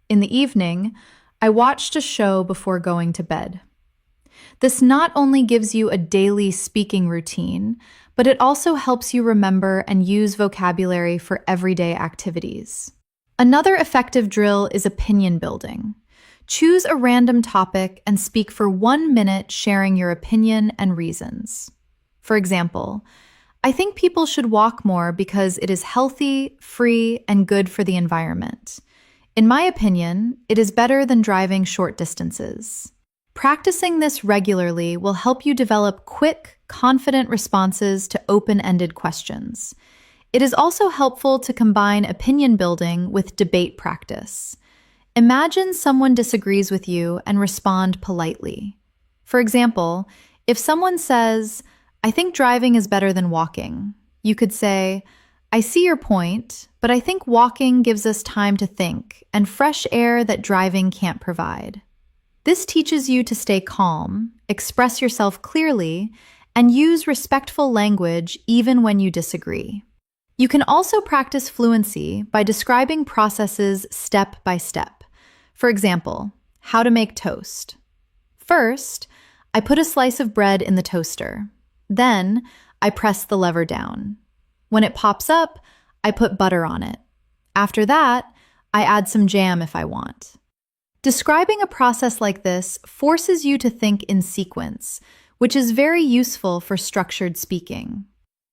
In the evening, I watched a show before going to bed." This not only gives you a daily speaking routine, but it also helps you remember and use vocabulary for everyday activities. Another effective drill is opinion building. Choose a random topic and speak for 1 minute sharing your opinion and reasons. For example, "I think people should walk more because it is healthy, free, and good for the environment. In my opinion, it is better than driving short distances." Practicing this regularly will help you develop quick, confident responses to open-ended questions. It is also helpful to combine opinion building with debate practice. Imagine someone disagrees with you and respond politely. For example, if someone says, "I think driving is better than walking," you could say, "I see your point, but I think walking gives us time to think and fresh air that driving can't provide." This teaches you to stay calm, express yourself clearly, and use respectful language even when you disagree. You can also practice fluency by describing processes step by step. For example, how to make toast. First, I put a slice of bread in the toaster. Then, I press the lever down. When it pops up, I put butter on it. After that, I add some jam if I want. Describing a process like this forces you to think in sequence, which is very useful for structured speaking.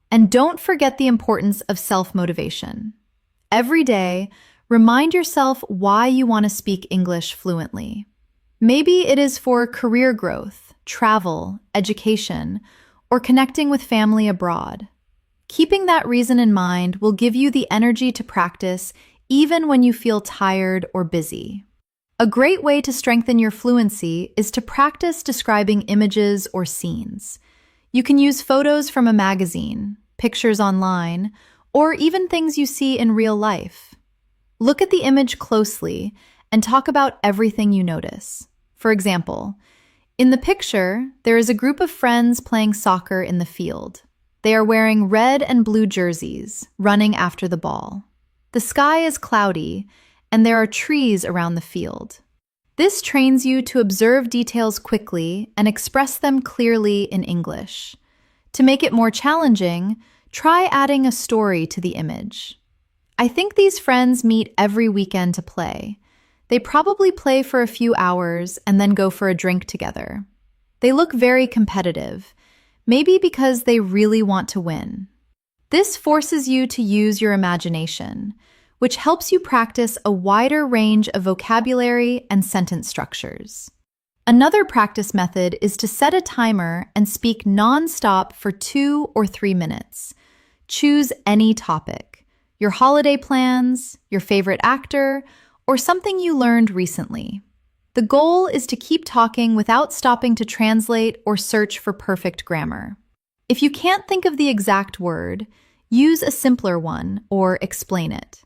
And don't forget the importance of self-motivation. Every day, remind yourself why you want to speak English fluently. Maybe it is for career growth, travel, education, or connecting with family abroad. Keeping that reason in mind will give you the energy to practice even when you feel tired or busy. A great way to strengthen your fluency is to practice describing images or scenes. You can use photos from a magazine, pictures online, or even things you see in real life. Look at the image closely and talk about everything you notice. For example, in the picture, there is a group of friends playing soccer in the field. They are wearing red and blue jerseys, running after the ball. The sky is cloudy, and there are trees around the field. This trains you to observe details quickly and express them clearly in English. To make it more challenging, try adding a story to the image. I think these friends meet every weekend to play. They probably play for a few hours and then go for a drink together. They look very competitive, maybe because they really want to win. This forces you to use your imagination, which helps you practice a wider range of vocabulary and sentence structures. Another practice method is to set a timer and speak non-stop for 2 or 3 minutes. Choose any topic, your holiday plans, your favorite actor, or something you learned recently. The goal is to keep talking without stopping to translate or search for perfect grammar. If you can't think of the exact word, use a simpler one or explain it.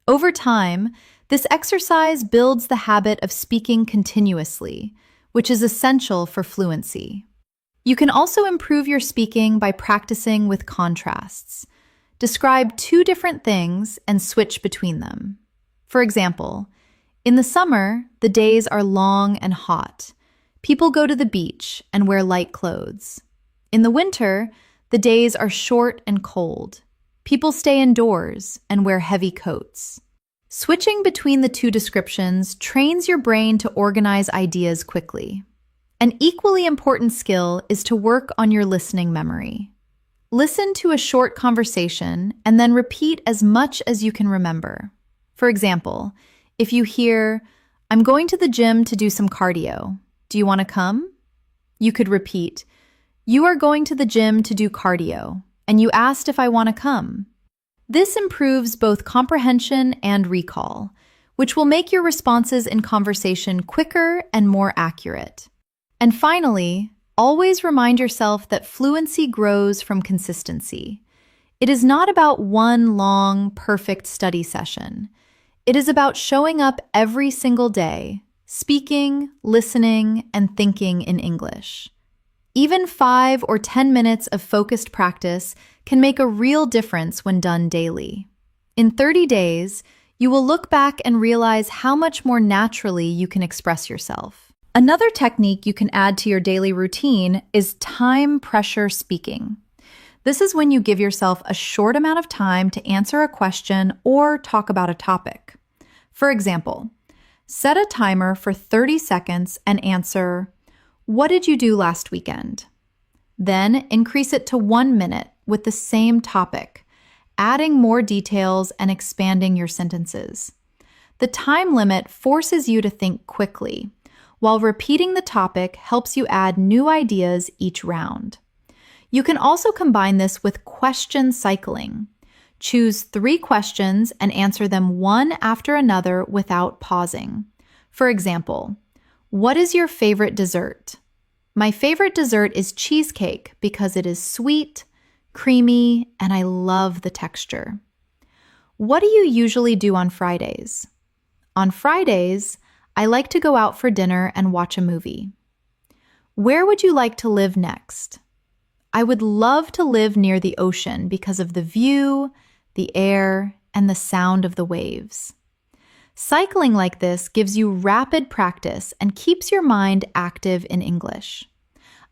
Over time, this exercise builds the habit of speaking continuously, which is essential for fluency. You can also improve your speaking by practicing with contrasts. Describe 2 different things and switch between them. For example, in the summer, the days are long and hot. People go to the beach and wear light clothes. In the winter, the days are short and cold. People stay indoors and wear heavy coats. Switching between the 2 descriptions trains your brain to organize ideas quickly. An equally important skill is to work on your listening memory. Listen to a short conversation and then repeat as much as you can remember. For example, if you hear, "I'm going to the gym to do some cardio. Do you want to come?" You could repeat, "You are going to the gym to do cardio, and you asked if I want to come." This improves both comprehension and recall, which will make your responses in conversation quicker and more accurate. And finally, always remind yourself that fluency grows from consistency. It is not about one long, perfect study session. It is about showing up every single day, speaking, listening, and thinking in English. Even 5 or 10 minutes of focused practice can make a real difference when done daily. In 30 days, you will look back and realize how much more naturally you can express yourself. Another technique you can add to your daily routine is time pressure speaking. This is when you give yourself a short amount of time to answer a question or talk about a topic. For example, set a timer for 30 seconds and answer, "What did you do last weekend?" Then increase it to 1 minute with the same topic, adding more details and expanding your sentences. The time limit forces you to think quickly, while repeating the topic helps you add new ideas each round. You can also combine this with question cycling. Choose 3 questions and answer them one after another without pausing. For example, what is your favorite dessert? My favorite dessert is cheesecake because it is sweet, creamy, and I love the texture. What do you usually do on Fridays? On Fridays, I like to go out for dinner and watch a movie. Where would you like to live next? I would love to live near the ocean because of the view, the air, and the sound of the waves. Cycling like this gives you rapid practice and keeps your mind active in English.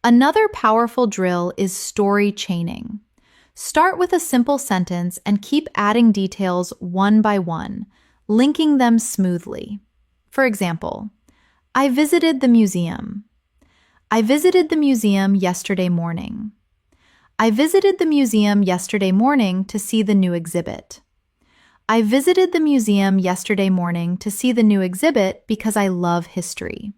Another powerful drill is story chaining. Start with a simple sentence and keep adding details one by one, linking them smoothly. For example, I visited the museum. I visited the museum yesterday morning. I visited the museum yesterday morning to see the new exhibit. I visited the museum yesterday morning to see the new exhibit because I love history.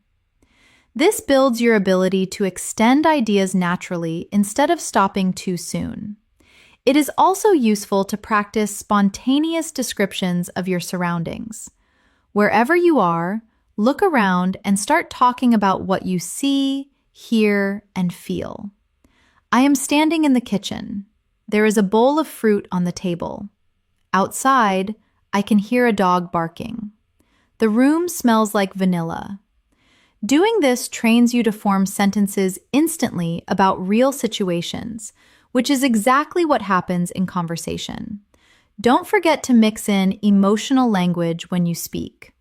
This builds your ability to extend ideas naturally instead of stopping too soon. It is also useful to practice spontaneous descriptions of your surroundings. Wherever you are, look around and start talking about what you see, hear, and feel. I am standing in the kitchen. There is a bowl of fruit on the table. Outside, I can hear a dog barking. The room smells like vanilla. Doing this trains you to form sentences instantly about real situations, which is exactly what happens in conversation. Don't forget to mix in emotional language when you speak.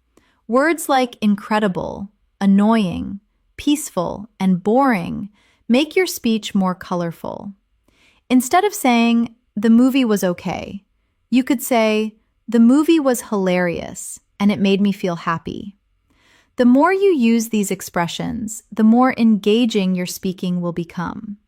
Words like incredible, annoying, peaceful, and boring make your speech more colorful. Instead of saying, "The movie was okay," you could say, "The movie was hilarious, and it made me feel happy." The more you use these expressions, the more engaging your speaking will become.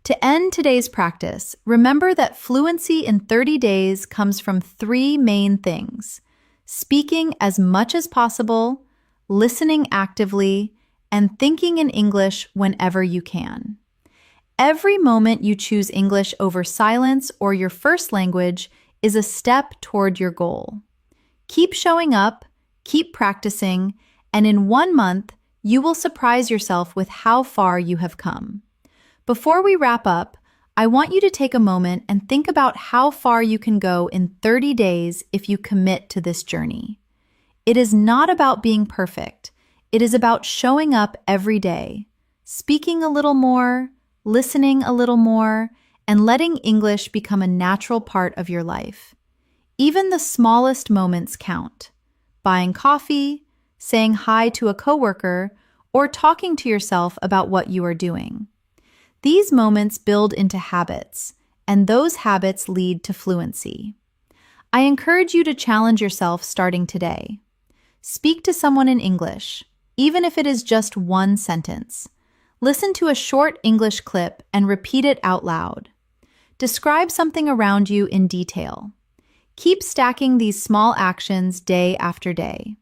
To end today's practice, remember that fluency in 30 days comes from 3 main things: speaking as much as possible, listening actively, and thinking in English whenever you can. Every moment you choose English over silence or your first language is a step toward your goal. Keep showing up, keep practicing, and in 1 month, you will surprise yourself with how far you have come. Before we wrap up, I want you to take a moment and think about how far you can go in 30 days if you commit to this journey. It is not about being perfect. It is about showing up every day, speaking a little more, listening a little more, and letting English become a natural part of your life. Even the smallest moments count. Buying coffee, saying hi to a coworker, or talking to yourself about what you are doing. These moments build into habits, and those habits lead to fluency. I encourage you to challenge yourself starting today. Speak to someone in English, even if it is just 1 sentence. Listen to a short English clip and repeat it out loud. Describe something around you in detail. Keep stacking these small actions day after day.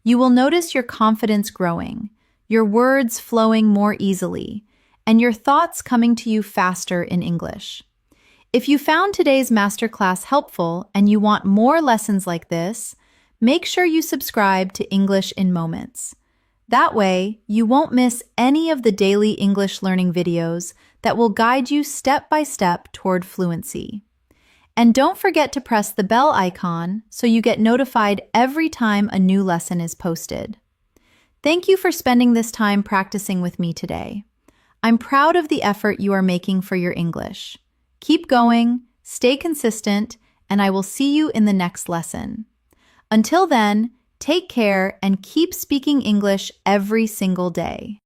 You will notice your confidence growing, your words flowing more easily, and your thoughts coming to you faster in English. If you found today's masterclass helpful and you want more lessons like this, make sure you subscribe to English in Moments. That way, you won't miss any of the daily English learning videos that will guide you step by step toward fluency. And don't forget to press the bell icon so you get notified every time a new lesson is posted. Thank you for spending this time practicing with me today. I'm proud of the effort you are making for your English. Keep going, stay consistent, and I will see you in the next lesson. Until then, take care and keep speaking English every single day.